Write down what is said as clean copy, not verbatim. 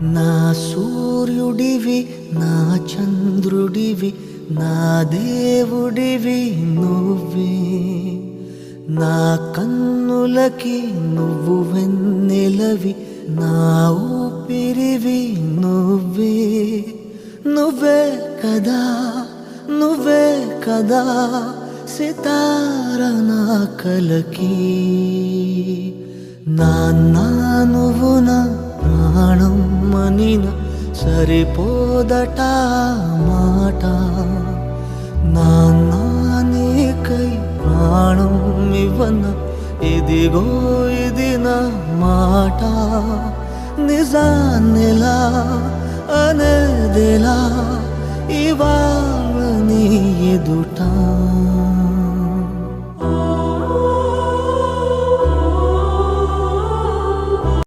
నా సూర్యుడివి నా చంద్రుడివి నా దేవుడివి నువ్వే, నా కన్నులకి నువ్వు వెన్నెలవి, నా ఊపిరివి నువ్వే. నువ్వే కదా నువ్వే కదా సితార నా కలకి. నాన్న నువ్వు నా ప్రాణం మనిన సరిపోదట మాట. నాన్న నీకై ప్రాణం ఇవ్వన ఇదిగో ఇది నా మాట. నిజాన్నెలా అనేదిలా ఇవాళ నీ ఎదుట.